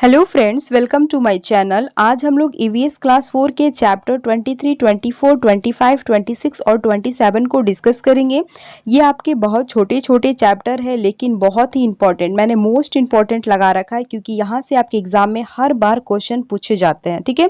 Hello friends, welcome to my channel. आज हम लोग ईवीएस क्लास 4 के चैप्टर 23, 24, 25, 26 और 27 को डिस्कस करेंगे। ये आपके बहुत छोटे छोटे चैप्टर है लेकिन बहुत ही इंपॉर्टेंट, मैंने मोस्ट इंपॉर्टेंट लगा रखा है क्योंकि यहाँ से आपके एग्जाम में हर बार क्वेश्चन पूछे जाते हैं। ठीक है,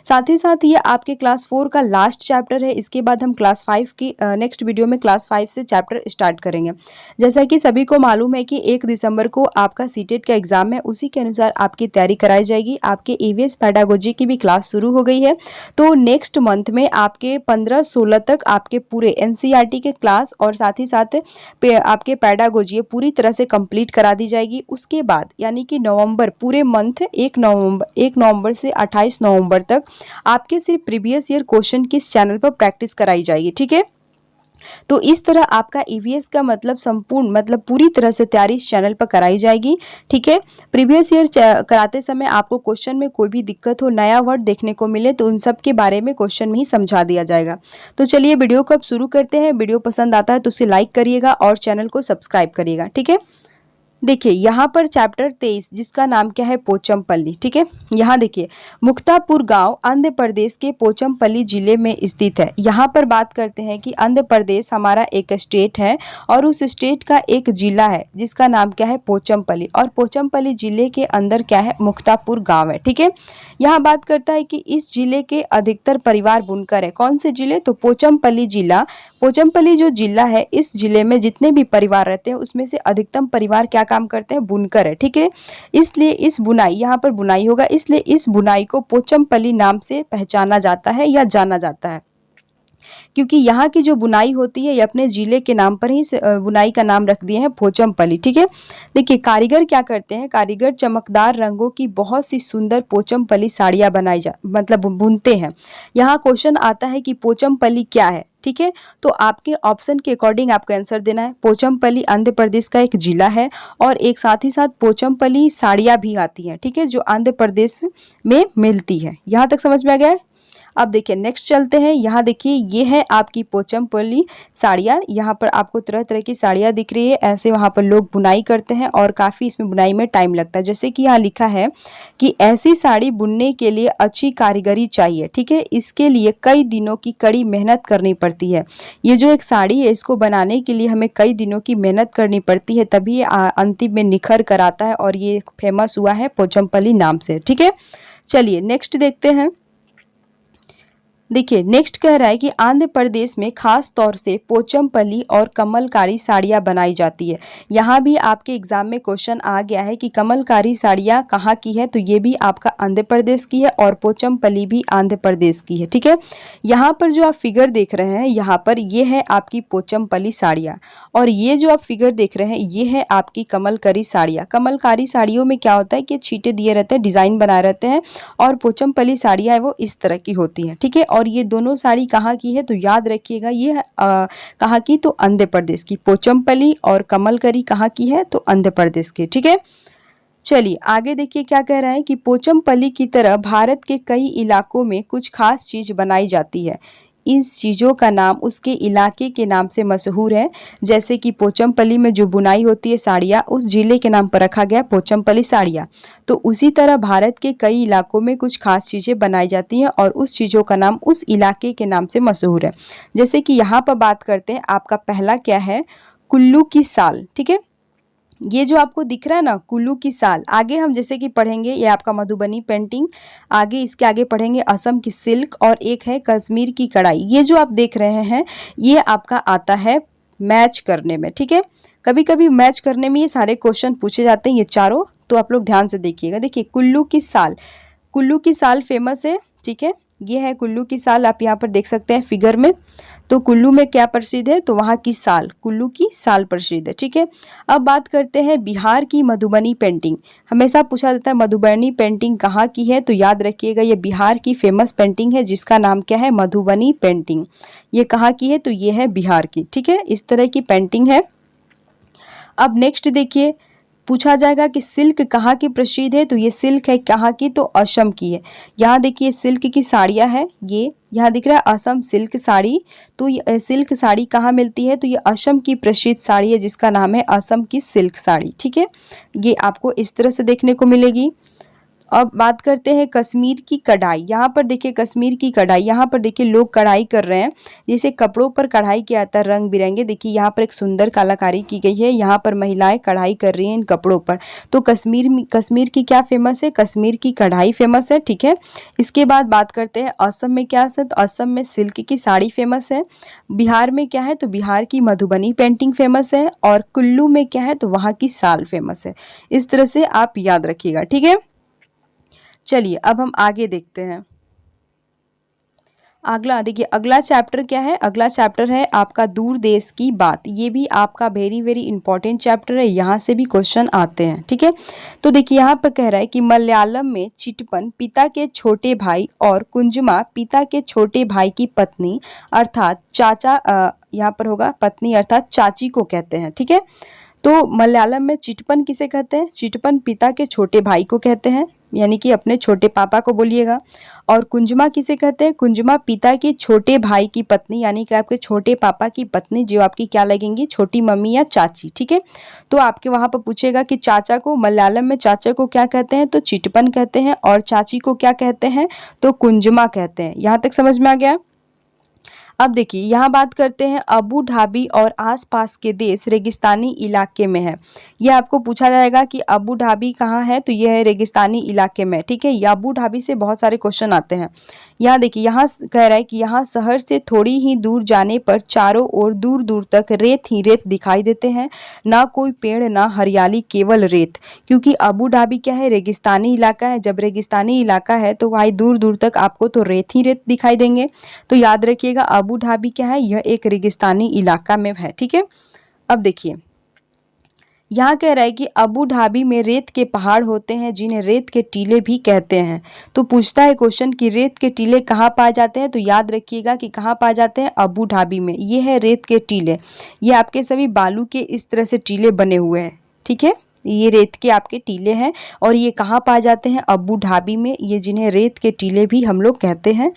साथ ही साथ ये आपके क्लास 4 का लास्ट चैप्टर है। इसके बाद हम क्लास 5 की नेक्स्ट वीडियो में क्लास 5 से चैप्टर स्टार्ट करेंगे। जैसा कि सभी को मालूम है कि 1 दिसंबर को आपका सीटेट का एग्जाम है, उसी के अनुसार आपकी तैयारी कराई जाएगी। आपके ईवीएस पेडागोजी की भी क्लास शुरू हो गई है, तो नेक्स्ट मंथ में आपके 15-16 तक आपके पूरे एनसीईआरटी के क्लास और साथ ही साथ आपके पेडागोजी पूरी तरह से कंप्लीट करा दी जाएगी। उसके बाद यानी कि नवंबर पूरे मंथ 1 नवंबर से 28 नवंबर तक आपके सिर्फ प्रीवियस ईयर क्वेश्चन किस चैनल पर प्रैक्टिस कराई जाएगी। ठीक है, तो इस तरह आपका ईवीएस का मतलब पूरी तरह से तैयारी इस चैनल पर कराई जाएगी। ठीक है, प्रीवियस ईयर कराते समय आपको क्वेश्चन में कोई भी दिक्कत हो, नया वर्ड देखने को मिले तो उन सब के बारे में क्वेश्चन में ही समझा दिया जाएगा। तो चलिए वीडियो को अब शुरू करते हैं। वीडियो पसंद आता है तो उसे लाइक करिएगा और चैनल को सब्सक्राइब करिएगा। ठीक है, देखिए यहाँ पर चैप्टर 23 जिसका नाम क्या है, पोचमपल्ली। ठीक है, यहाँ देखिए मुक्तापुर गांव आंध्र प्रदेश के पोचमपल्ली जिले में स्थित है। यहाँ पर बात करते हैं कि आंध्र प्रदेश हमारा एक स्टेट है और उस स्टेट का एक जिला है जिसका नाम क्या है, पोचमपल्ली। और पोचमपल्ली जिले के अंदर क्या है, मुक्तापुर गांव है। ठीक है, यहाँ बात करता है कि इस जिले के अधिकतर परिवार बुनकर है। कौन से जिले, तो पोचमपल्ली जिला। पोचमपल्ली जो जिला है, इस जिले में जितने भी परिवार रहते हैं उसमें से अधिकतम परिवार क्या काम करते हैं, बुनकर है। ठीक है, इसलिए इस बुनाई, यहाँ पर बुनाई होगा, इसलिए इस बुनाई को पोचमपल्ली नाम से पहचाना जाता है या जाना जाता है, क्योंकि यहाँ की जो बुनाई होती है ये अपने जिले के नाम पर ही बुनाई का नाम रख दिए हैं, पोचमपल्ली। ठीक है, देखिए कारीगर क्या करते हैं, कारीगर चमकदार रंगों की बहुत सी सुंदर पोचमपल्ली साड़ियाँ बुनते हैं। यहाँ क्वेश्चन आता है कि पोचमपल्ली क्या है। ठीक है, तो आपके ऑप्शन के अकॉर्डिंग आपको आंसर देना है। पोचमपल्ली आंध्र प्रदेश का एक जिला है और एक साथ ही साथ पोचमपल्ली साड़ियाँ भी आती हैं। ठीक है, जो आंध्र प्रदेश में मिलती है। यहाँ तक समझ में आ गया है। अब देखिए नेक्स्ट चलते हैं। यहाँ देखिए ये है आपकी पोचमपल्ली साड़ियाँ। यहाँ पर आपको तरह तरह की साड़ियाँ दिख रही है। ऐसे वहाँ पर लोग बुनाई करते हैं और काफ़ी इसमें बुनाई में टाइम लगता है। जैसे कि यहाँ लिखा है कि ऐसी साड़ी बुनने के लिए अच्छी कारीगरी चाहिए। ठीक है, इसके लिए कई दिनों की कड़ी मेहनत करनी पड़ती है। ये जो एक साड़ी है इसको बनाने के लिए हमें कई दिनों की मेहनत करनी पड़ती है, तभी अंतिम में निखर कर आता है और ये फेमस हुआ है पोचमपल्ली नाम से। ठीक है, चलिए नेक्स्ट देखते हैं। देखिए नेक्स्ट कह रहा है कि आंध्र प्रदेश में खास तौर से पोचमपल्ली और कमलकारी साड़ियाँ बनाई जाती है। यहाँ भी आपके एग्जाम में क्वेश्चन आ गया है कि कमलकारी साड़ियाँ कहाँ की है, तो ये भी आपका आंध्र प्रदेश की है और पोचमपल्ली भी आंध्र प्रदेश की है। ठीक है, यहाँ पर जो आप फिगर देख रहे हैं, यहाँ पर ये है आपकी पोचमपल्ली साड़ियाँ और ये जो आप फिगर देख रहे हैं ये है आपकी कमलकारी साड़ियाँ। कमलकारी साड़ियों में क्या होता है कि छींटे दिए रहते हैं, डिजाइन बनाए रहते हैं, और पोचमपल्ली साड़ियाँ है वो इस तरह की होती हैं। ठीक है, और ये दोनों साड़ी कहाँ की है, तो याद रखिएगा ये कहाँ की, तो आंध्र प्रदेश की। पोचमपल्ली और कमलकारी कहाँ की है, तो आंध्र प्रदेश की। ठीक है, चलिए आगे देखिए क्या कह रहा है कि पोचमपल्ली की तरह भारत के कई इलाकों में कुछ खास चीज बनाई जाती है। इस चीज़ों का नाम उसके इलाके के नाम से मशहूर है। जैसे कि पोचमपल्ली में जो बुनाई होती है साड़ियाँ, उस जिले के नाम पर रखा गया पोचमपल्ली साड़ियाँ। तो उसी तरह भारत के कई इलाकों में कुछ खास चीज़ें बनाई जाती हैं और उस चीज़ों का नाम उस इलाके के नाम से मशहूर है। जैसे कि यहाँ पर बात करते हैं, आपका पहला क्या है, कुल्लू की साल। ठीक है, ये जो आपको दिख रहा है ना, कुल्लू की साल, आगे हम जैसे कि पढ़ेंगे ये आपका मधुबनी पेंटिंग, आगे इसके आगे पढ़ेंगे असम की सिल्क और एक है कश्मीर की कढ़ाई। ये जो आप देख रहे हैं ये आपका आता है मैच करने में। ठीक है, कभी कभी मैच करने में ये सारे क्वेश्चन पूछे जाते हैं, ये चारों, तो आप लोग ध्यान से देखिएगा। देखिए कुल्लू की साल, कुल्लू की साल फेमस है। ठीक है, ये है कुल्लू की साल, आप यहाँ पर देख सकते हैं फिगर में। तो कुल्लू में क्या प्रसिद्ध है, तो वहाँ की साल, कुल्लू की साल प्रसिद्ध है। ठीक है, अब बात करते हैं बिहार की मधुबनी पेंटिंग। हमेशा पूछा जाता है मधुबनी पेंटिंग कहाँ की है, तो याद रखिएगा ये बिहार की फेमस पेंटिंग है जिसका नाम क्या है, मधुबनी पेंटिंग। ये कहाँ की है, तो ये है बिहार की। ठीक है, इस तरह की पेंटिंग है। अब नेक्स्ट देखिए, पूछा जाएगा कि सिल्क कहाँ की प्रसिद्ध है, तो ये सिल्क है कहाँ की, तो असम की है। यहाँ देखिए सिल्क की साड़ियाँ है, ये यहाँ दिख रहा है असम सिल्क साड़ी। तो ये सिल्क साड़ी कहाँ मिलती है, तो ये असम की प्रसिद्ध साड़ी है जिसका नाम है असम की सिल्क साड़ी। ठीक है, ये आपको इस तरह से देखने को मिलेगी। अब बात करते हैं कश्मीर की कढ़ाई। यहाँ पर देखिए कश्मीर की कढ़ाई, यहाँ पर देखिए लोग कढ़ाई कर रहे हैं, जैसे कपड़ों पर कढ़ाई किया जाता है रंग बिरंगे। देखिए यहाँ पर एक सुंदर कलाकारी की गई है, यहाँ पर महिलाएं कढ़ाई कर रही हैं इन कपड़ों पर। तो कश्मीर की क्या फेमस है? कश्मीर की कढ़ाई फेमस है, ठीक है। इसके बाद बात करते हैं असम में क्या है, तो असम में सिल्क की साड़ी फेमस है। बिहार में क्या है, तो बिहार की मधुबनी पेंटिंग फेमस है। और कुल्लू में क्या है, तो वहाँ की साल फेमस है। इस तरह से आप याद रखिएगा, ठीक है। चलिए अब हम आगे देखते हैं। अगला देखिए, अगला चैप्टर क्या है? अगला चैप्टर है आपका दूर देश की बात। ये भी आपका वेरी वेरी इंपॉर्टेंट चैप्टर है, यहाँ से भी क्वेश्चन आते हैं, ठीक है। तो देखिए यहाँ पर कह रहा है कि मलयालम में चिटपन पिता के छोटे भाई और कुंजुमा पिता के छोटे भाई की पत्नी अर्थात चाचा, यहाँ पर होगा पत्नी अर्थात चाची को कहते हैं, ठीक है। तो मलयालम में चिटपन किसे कहते हैं? चिटपन पिता के छोटे भाई को कहते हैं, यानी कि अपने छोटे पापा को बोलिएगा। और कुंजुमा किसे कहते हैं? कुंजुमा पिता के छोटे भाई की पत्नी, यानी कि आपके छोटे पापा की पत्नी, जो आपकी क्या लगेंगी? छोटी मम्मी या चाची, ठीक है। तो आपके वहां पर पूछेगा कि चाचा को, मलयालम में चाचा को क्या कहते हैं? तो चिटपन कहते हैं। और चाची को क्या कहते हैं? तो कुंजुमा कहते हैं। यहाँ तक समझ में आ गया? अब देखिए यहाँ बात करते हैं अबू धाबी और आसपास के देश रेगिस्तानी इलाके में है। यह आपको पूछा जाएगा कि अबू धाबी कहाँ है, तो यह है रेगिस्तानी इलाके में, ठीक है। ये अबू धाबी से बहुत सारे क्वेश्चन आते हैं। यहाँ देखिए, यहाँ कह रहा है कि यहाँ शहर से थोड़ी ही दूर जाने पर चारों ओर दूर दूर तक रेत ही रेत दिखाई देते हैं, ना कोई पेड़ ना हरियाली, केवल रेत। क्योंकि अबू धाबी क्या है? रेगिस्तानी इलाका है। जब रेगिस्तानी इलाका है तो वहाँ दूर दूर तक आपको तो रेत ही रेत दिखाई देंगे। तो याद रखिएगा अबू धाबी क्या है? यह एक रेगिस्तानी इलाका में है, ठीक है। अब देखिए यहाँ कह रहा है कि अबू धाबी में रेत के पहाड़ होते हैं जिन्हें रेत के टीले भी कहते हैं। तो पूछता है क्वेश्चन कि रेत के टीले कहाँ पाए जाते हैं? तो याद रखिएगा कि कहाँ पाए जाते हैं? अबू धाबी में। ये है रेत के टीले, ये आपके सभी बालू के इस तरह से टीले बने हुए हैं, ठीक है। ये रेत के आपके टीले हैं और ये कहाँ पाए जाते हैं? अबू धाबी में, ये जिन्हें रेत के टीले भी हम लोग कहते हैं।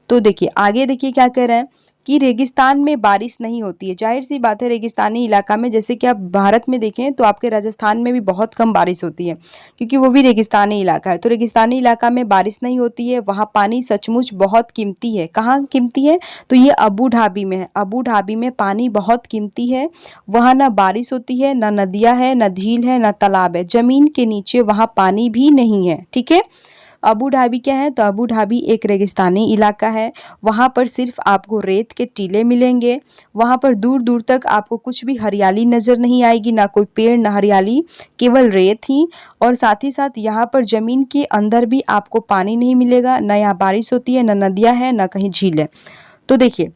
तो देखिए आगे देखिए क्या कह रहा है कि रेगिस्तान में बारिश नहीं होती है। जाहिर सी बात है, रेगिस्तानी इलाका में, जैसे कि आप भारत में देखें तो आपके राजस्थान में भी बहुत कम बारिश होती है, क्योंकि वो भी रेगिस्तानी इलाका है। तो रेगिस्तानी इलाका में बारिश नहीं होती है, वहाँ पानी सचमुच बहुत कीमती है। कहाँ कीमती है? तो ये अबू धाबी में है। अबू धाबी में पानी बहुत कीमती है, वहाँ ना बारिश होती है, ना नदियाँ है, ना झील है, ना तालाब है, जमीन के नीचे वहाँ पानी भी नहीं है, ठीक है। अबू धाबी क्या है? तो अबू धाबी एक रेगिस्तानी इलाका है, वहाँ पर सिर्फ आपको रेत के टीले मिलेंगे, वहाँ पर दूर दूर तक आपको कुछ भी हरियाली नज़र नहीं आएगी, ना कोई पेड़ ना हरियाली, केवल रेत ही। और साथ ही साथ यहाँ पर ज़मीन के अंदर भी आपको पानी नहीं मिलेगा, ना यहाँ बारिश होती है, ना नदियाँ हैं, ना कहीं झील है। तो देखिए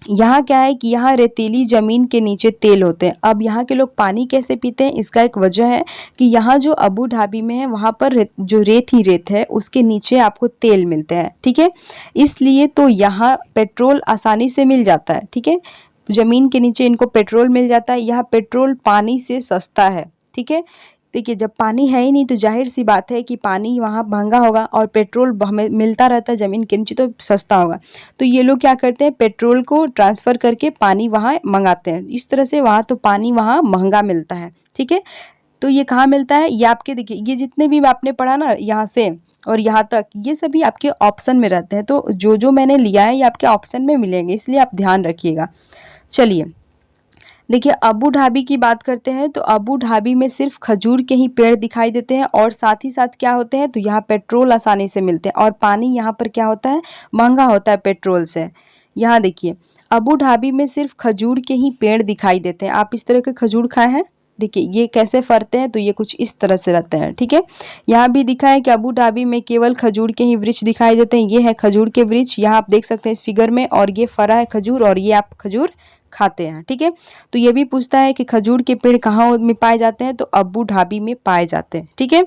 यहाँ क्या है कि यहाँ रेतीली जमीन के नीचे तेल होते हैं। अब यहाँ के लोग पानी कैसे पीते हैं? इसका एक वजह है कि यहाँ जो अबू धाबी में है वहाँ पर जो रेत ही रेत है, उसके नीचे आपको तेल मिलते हैं, ठीक है। इसलिए तो यहाँ पेट्रोल आसानी से मिल जाता है, ठीक है। जमीन के नीचे इनको पेट्रोल मिल जाता है। यहाँ पेट्रोल पानी से सस्ता है, ठीक है। देखिए जब पानी है ही नहीं तो जाहिर सी बात है कि पानी वहाँ महंगा होगा, और पेट्रोल हमें मिलता रहता है ज़मीन के नीचे, तो सस्ता होगा। तो ये लोग क्या करते हैं? पेट्रोल को ट्रांसफ़र करके पानी वहाँ मंगाते हैं। इस तरह से वहाँ तो पानी वहाँ महंगा मिलता है, ठीक है। तो ये कहाँ मिलता है? ये आपके देखिए ये जितने भी आपने पढ़ा ना यहाँ से और यहाँ तक, ये सभी आपके ऑप्शन में रहते हैं। तो जो जो मैंने लिया है ये आपके ऑप्शन में मिलेंगे, इसलिए आप ध्यान रखिएगा। चलिए देखिए अबू धाबी की बात करते हैं, तो अबू धाबी में सिर्फ खजूर के ही पेड़ दिखाई देते हैं, और साथ ही साथ क्या होते हैं? तो यहाँ पेट्रोल आसानी से मिलते हैं, और पानी यहाँ पर क्या होता है? महंगा होता है पेट्रोल से। यहाँ देखिए अबू धाबी में सिर्फ खजूर के ही पेड़ दिखाई देते हैं। आप इस तरह के खजूर खाए हैं? देखिए ये कैसे फरते हैं, तो ये कुछ इस तरह से रहते हैं, ठीक है। यहाँ भी दिखा है कि अबू धाबी में केवल खजूर के ही वृक्ष दिखाई देते हैं। ये है खजूर के वृक्ष, यहाँ आप देख सकते हैं इस फिगर में, और ये फरा है खजूर, और ये आप खजूर खाते हैं, ठीक है। तो ये भी पूछता है कि खजूर के पेड़ कहाँ में पाए जाते हैं? तो अबू धाबी में पाए जाते हैं, ठीक है।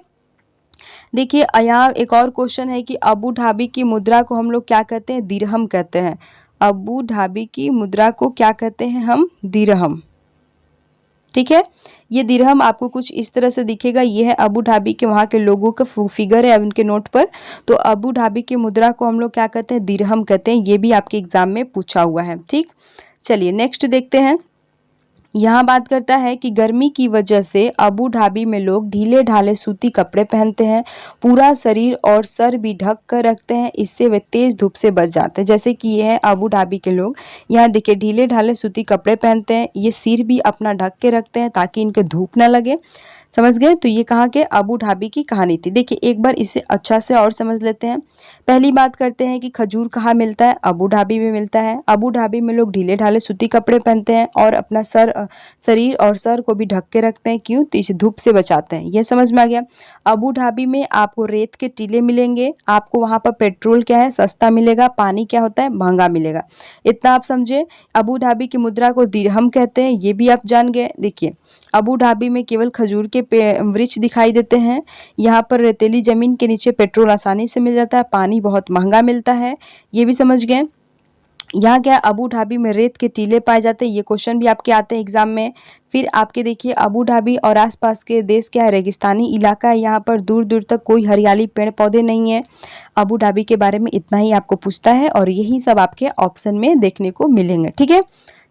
देखिए यहाँ एक और क्वेश्चन है कि अबू धाबी की मुद्रा को हम लोग क्या कहते हैं? दिरहम कहते हैं। अबू धाबी की मुद्रा को क्या कहते हैं हम? दिरहम, ठीक है। ये दिरहम आपको कुछ इस तरह से दिखेगा। ये है अबू धाबी के वहाँ के लोगों का फिगर है उनके नोट पर। तो अबू धाबी की मुद्रा को हम लोग क्या कहते हैं? दिरहम कहते हैं। ये भी आपके एग्जाम में पूछा हुआ है, ठीक। चलिए नेक्स्ट देखते हैं। यहाँ बात करता है कि गर्मी की वजह से अबू धाबी में लोग ढीले ढाले सूती कपड़े पहनते हैं, पूरा शरीर और सर भी ढक कर रखते हैं, इससे वे तेज धूप से बच जाते हैं। जैसे कि ये है अबू धाबी के लोग, यहाँ देखिए ढीले ढाले सूती कपड़े पहनते हैं, ये सिर भी अपना ढक के रखते हैं ताकि इनके धूप ना लगे। समझ गए? तो ये कहाँ के अबू धाबी की कहानी थी। देखिए एक बार इसे अच्छा से और समझ लेते हैं। पहली बात करते हैं कि खजूर कहाँ मिलता है? अबू धाबी में मिलता है। अबू धाबी में लोग ढीले ढाले सूती कपड़े पहनते हैं और अपना शरीर और सर को भी ढक के रखते हैं। क्यों? तो इसे धूप से बचाते हैं। ये समझ में आ गया। अबू धाबी में आपको रेत के टीले मिलेंगे, आपको वहाँ पर पेट्रोल क्या है? सस्ता मिलेगा। पानी क्या होता है? महंगा मिलेगा। इतना आप समझे। अबू धाबी की मुद्रा को दिरहम कहते हैं, ये भी आप जान गए। देखिए अबू धाबी में केवल खजूर के वृक्ष दिखाई देते हैं। यहाँ पर रेतीली जमीन के नीचे पेट्रोल आसानी से मिल जाता है, पानी बहुत महंगा मिलता है, ये भी समझ गए। यहाँ क्या अबू धाबी में रेत के टीले पाए जाते हैं, ये क्वेश्चन भी आपके आते हैं एग्जाम में। फिर आपके देखिए अबू धाबी और आसपास के देश क्या है? रेगिस्तानी इलाका है, यहाँ पर दूर दूर तक कोई हरियाली पेड़ पौधे नहीं है। अबू धाबी के बारे में इतना ही आपको पूछता है और यही सब आपके ऑप्शन में देखने को मिलेंगे। ठीक है,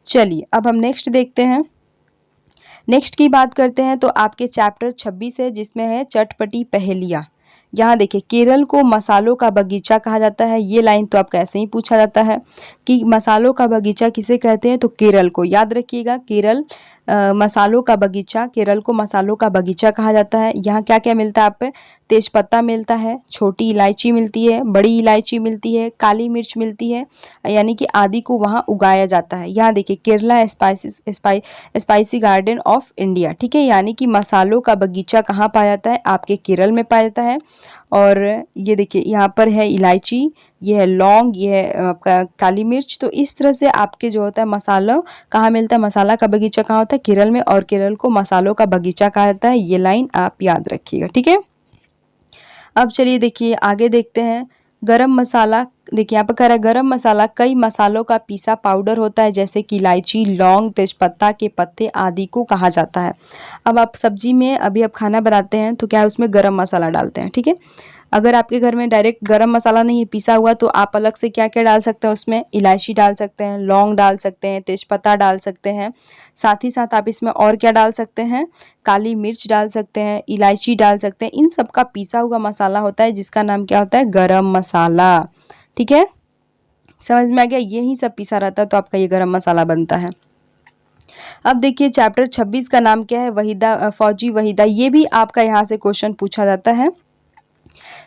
चलिए अब हम नेक्स्ट देखते हैं। नेक्स्ट की बात करते हैं तो आपके चैप्टर 26 है जिसमें है चटपटी पहेलियाँ। यहाँ देखिए केरल को मसालों का बगीचा कहा जाता है। ये लाइन तो आपका ऐसे ही पूछा जाता है कि मसालों का बगीचा किसे कहते हैं? तो केरल को। याद रखिएगा केरल मसालों का बगीचा, केरल को मसालों का बगीचा कहा जाता है। यहाँ क्या क्या मिलता है? आप पे तेजपत्ता मिलता है, छोटी इलायची मिलती है, बड़ी इलायची मिलती है, काली मिर्च मिलती है, यानी कि आदि को वहाँ उगाया जाता है। यहाँ देखिए Kerala spicy garden of India. ठीक है, यानी कि मसालों का बगीचा कहाँ पाया जाता है? आपके केरल में पाया जाता है। और ये देखिए यहाँ पर है इलायची, ये है लौंग, ये है आपका काली मिर्च। तो इस तरह से आपके जो होता है मसाला कहाँ मिलता है? मसाला का बगीचा कहाँ होता है? केरल में, और केरल को मसालों का बगीचा कहा जाता है। ये लाइन आप याद रखिएगा। ठीक है, अब चलिए देखिए आगे देखते हैं। गरम मसाला, देखिए यहाँ पर कह रहा है गरम मसाला कई मसालों का पीसा पाउडर होता है जैसे कि इलायची, लौंग, तेजपत्ता के पत्ते आदि को कहा जाता है। अब आप सब्जी में अभी आप खाना बनाते हैं तो क्या है उसमें गरम मसाला डालते हैं। ठीक है, अगर आपके घर में डायरेक्ट गरम मसाला नहीं है पिसा हुआ तो आप अलग से क्या क्या डाल सकते हैं उसमें? इलायची डाल सकते हैं, लौंग डाल सकते हैं, तेजपत्ता डाल सकते हैं। साथ ही साथ आप इसमें और क्या डाल सकते हैं? काली मिर्च डाल सकते हैं, इलायची डाल सकते हैं। इन सब का पीसा हुआ मसाला होता है जिसका नाम क्या होता है? गरम मसाला। ठीक है, समझ में आ गया? यही सब पिसा रहता है तो आपका ये गरम मसाला बनता है। अब देखिए चैप्टर 26 का नाम क्या है? वहीदा, फौजी वहीदा। ये भी आपका यहाँ से क्वेश्चन पूछा जाता है।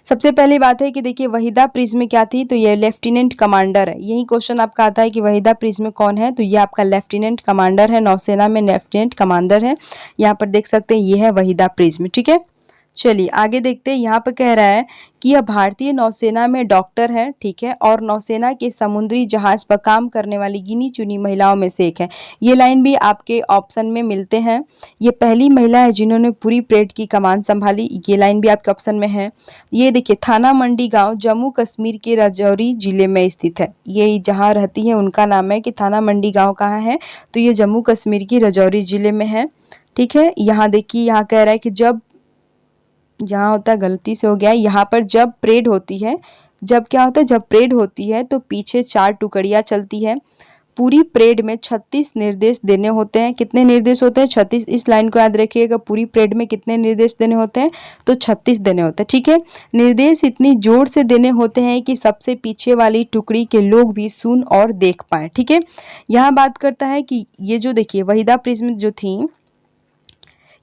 सबसे पहली बात है कि देखिए वहीदा प्रिज्म क्या थी? तो ये लेफ्टिनेंट कमांडर है। यही क्वेश्चन आपका आता है कि वहीदा प्रिज्म कौन है? तो ये आपका लेफ्टिनेंट कमांडर है, नौसेना में लेफ्टिनेंट कमांडर है। यहाँ पर देख सकते हैं ये है वहीदा प्रिज्म। ठीक है, चलिए आगे देखते हैं। यहाँ पे कह रहा है कि यह भारतीय नौसेना में डॉक्टर है। ठीक है, और नौसेना के समुद्री जहाज पर काम करने वाली गिनी चुनी महिलाओं में से एक है। ये लाइन भी आपके ऑप्शन में मिलते हैं। ये पहली महिला है जिन्होंने पूरी परेड की कमान संभाली। ये लाइन भी आपके ऑप्शन में है। ये देखिए थाना मंडी गांव जम्मू कश्मीर के राजौरी जिले में स्थित है। ये जहाँ रहती है उनका नाम है कि थाना मंडी गाँव कहाँ है? तो ये जम्मू कश्मीर की राजौरी जिले में है। ठीक है, यहाँ देखिए यहाँ कह रहा है कि जब यहाँ होता है, गलती से हो गया है, यहाँ पर जब परेड होती है, जब क्या होता है? जब परेड होती है तो पीछे 4 टुकड़ियाँ चलती है। पूरी परेड में 36 निर्देश देने होते हैं। कितने निर्देश होते हैं? 36। इस लाइन को याद रखिएगा। पूरी परेड में कितने निर्देश देने होते हैं? तो 36 देने होते हैं। ठीक है, निर्देश इतनी जोर से देने होते हैं कि सबसे पीछे वाली टुकड़ी के लोग भी सुन और देख पाए। ठीक है, यहाँ बात करता है कि ये जो देखिए वहीदा प्रिज्म जो थी,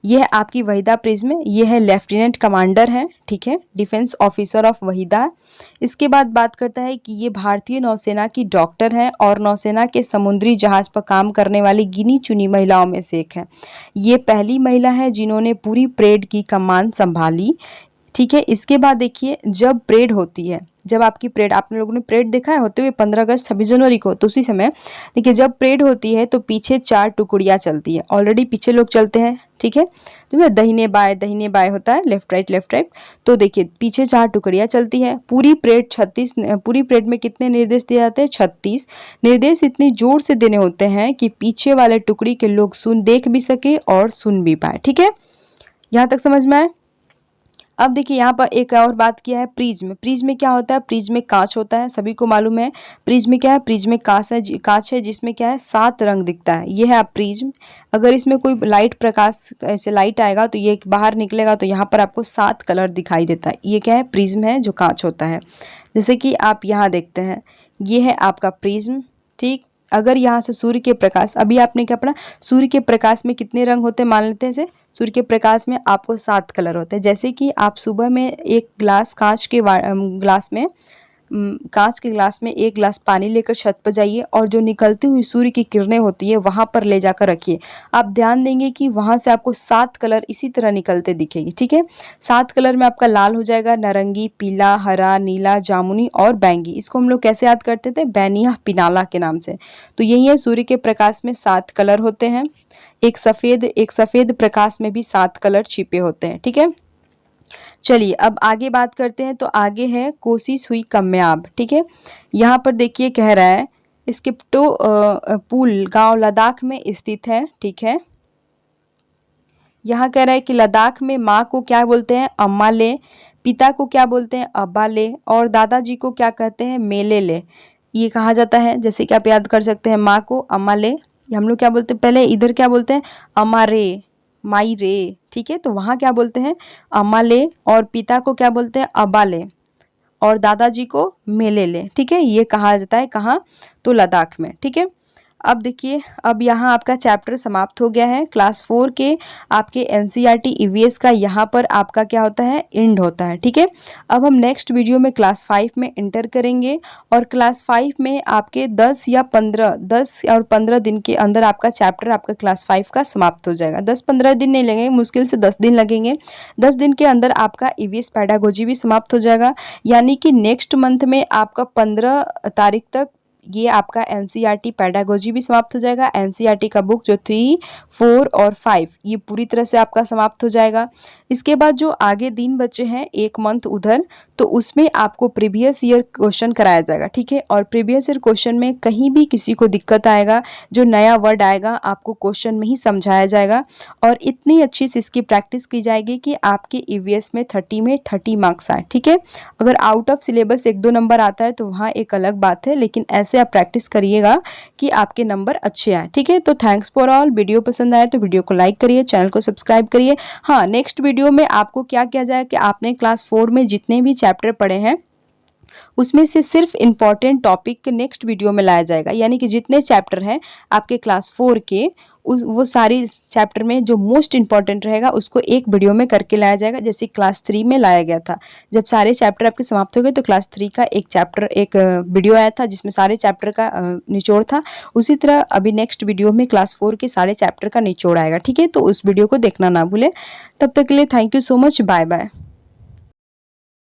ये है आपकी वहीदा प्रिज्म। ये है लेफ्टिनेंट कमांडर है। ठीक है, डिफेंस ऑफिसर ऑफ वहीदा। इसके बाद बात करता है कि ये भारतीय नौसेना की डॉक्टर है और नौसेना के समुद्री जहाज पर काम करने वाली गिनी चुनी महिलाओं में से एक है। ये पहली महिला है जिन्होंने पूरी परेड की कमान संभाली। ठीक है, इसके बाद देखिए जब परेड होती है, जब आपकी परेड, आप लोगों ने परेड देखा है होते हुए 15 अगस्त 26 जनवरी को, तो उसी समय देखिए जब परेड होती है तो पीछे 4 टुकड़ियाँ चलती है। ऑलरेडी पीछे लोग चलते हैं। ठीक है, तो दाहिने बाएं होता है, लेफ्ट राइट। तो देखिए पीछे 4 टुकड़ियाँ चलती है। पूरी परेड में कितने निर्देश दिए जाते हैं? 36 निर्देश इतनी जोर से देने होते हैं कि पीछे वाले टुकड़ी के लोग देख भी सके और सुन भी पाए। ठीक है, यहाँ तक समझ में आए? अब देखिए यहाँ पर एक और बात किया है प्रिज्म। प्रिज्म में क्या होता है? प्रिज्म में कांच होता है, सभी को मालूम है। प्रिज्म में क्या है? प्रिज्म में कांच है जिसमें क्या है 7 रंग दिखता है, ये है आप प्रिज्म। अगर इसमें कोई लाइट प्रकाश ऐसे लाइट आएगा तो ये बाहर निकलेगा तो यहाँ पर आपको 7 कलर दिखाई देता है, ये क्या है? प्रिज्म है जो कांच होता है। जैसे कि आप यहाँ देखते हैं, ये है आपका प्रिज्म, ठीक। अगर यहाँ से सूर्य के प्रकाश, अभी आपने क्या पढ़ा, सूर्य के प्रकाश में कितने रंग होते हैं मान लेते हैं से, सूर्य के प्रकाश में आपको 7 कलर होते हैं। जैसे कि आप सुबह में एक ग्लास कांच के ग्लास में एक ग्लास पानी लेकर छत पर जाइए और जो निकलती हुई सूर्य की किरणें होती है वहां पर ले जाकर रखिए। आप ध्यान देंगे कि वहां से आपको 7 कलर इसी तरह निकलते दिखेंगे, ठीक है। 7 कलर में आपका लाल हो जाएगा, नारंगी, पीला, हरा, नीला, जामुनी और बैंगी। इसको हम लोग कैसे याद करते थे? बैनिया पिनाला के नाम से। तो यही है, सूर्य के प्रकाश में 7 कलर होते हैं। एक सफेद प्रकाश में भी 7 कलर छिपे होते हैं, ठीक है। चलिए अब आगे बात करते हैं। तो आगे है कोशिश हुई कामयाब, ठीक है। यहाँ पर देखिए कह रहा है स्किप्टो पुल गांव लद्दाख में स्थित है, ठीक है। यहाँ कह रहा है कि लद्दाख में माँ को क्या बोलते हैं? अम्मा ले, पिता को क्या बोलते हैं? अब्बा ले, और दादाजी को क्या कहते हैं? मेले ले। ये कहा जाता है, जैसे कि आप याद कर सकते हैं, माँ को अम्मा ले, हम लोग क्या बोलते हैं? पहले इधर क्या बोलते हैं? अम्मा रे, माई रे, ठीक है। तो वहाँ क्या बोलते हैं? अम्मा ले, और पिता को क्या बोलते हैं? अब्बा ले, और दादाजी को मेले ले, ठीक है। ये कहा जाता है कहाँ? तो लद्दाख में, ठीक है। अब देखिए, अब यहाँ आपका चैप्टर समाप्त हो गया है। क्लास 4 के आपके एनसीईआरटी ईवीएस का यहाँ पर आपका क्या होता है? एंड होता है, ठीक है। अब हम नेक्स्ट वीडियो में क्लास 5 में एंटर करेंगे और क्लास 5 में आपके 10 और 15 दिन के अंदर आपका चैप्टर आपका क्लास 5 का समाप्त हो जाएगा। 10-15 दिन नहीं लगेंगे, मुश्किल से 10 दिन लगेंगे। 10 दिन के अंदर आपका ईवीएस पेडागोजी भी समाप्त हो जाएगा, यानी कि नेक्स्ट मंथ में आपका 15 तारीख तक ये आपका एनसीईआरटी पेडागोजी भी समाप्त हो जाएगा। एनसीईआरटी का बुक जो 3, 4 और 5 ये पूरी तरह से आपका समाप्त हो जाएगा। इसके बाद जो आगे दिन बचे हैं 1 मंथ उधर, तो उसमें आपको प्रीवियस ईयर क्वेश्चन कराया जाएगा, ठीक है। और प्रीवियस ईयर क्वेश्चन में कहीं भी किसी को दिक्कत आएगा, जो नया वर्ड आएगा आपको क्वेश्चन में ही समझाया जाएगा, और इतनी अच्छी से इसकी प्रैक्टिस की जाएगी कि आपके ईवीएस में 30 मार्क्स आए, ठीक है। अगर आउट ऑफ सिलेबस 1-2 नंबर आता है तो वहाँ एक अलग बात है, लेकिन ऐसे आप प्रैक्टिस करिएगा कि आपके नंबर अच्छे आए, ठीक है। तो थैंक्स फॉर ऑल। वीडियो पसंद आए तो वीडियो को लाइक करिए, चैनल को सब्सक्राइब करिए। हाँ, नेक्स्ट वीडियो में आपको क्या किया जाए कि आपने क्लास 4 में जितने भी चैप्टर पढ़े हैं उसमें से सिर्फ इम्पॉर्टेंट टॉपिक नेक्स्ट वीडियो में लाया जाएगा, यानी कि जितने चैप्टर हैं आपके क्लास 4 के वो सारी चैप्टर में जो मोस्ट इम्पॉर्टेंट रहेगा उसको एक वीडियो में करके लाया जाएगा, जैसे क्लास 3 में लाया गया था। जब सारे चैप्टर आपके समाप्त हो गए तो क्लास 3 का एक वीडियो आया था जिसमें सारे चैप्टर का निचोड़ था। उसी तरह अभी नेक्स्ट वीडियो में क्लास 4 के सारे चैप्टर का निचोड़ आएगा, ठीक है। तो उस वीडियो को देखना ना भूलें। तब तक के लिए thank you so much, bye bye.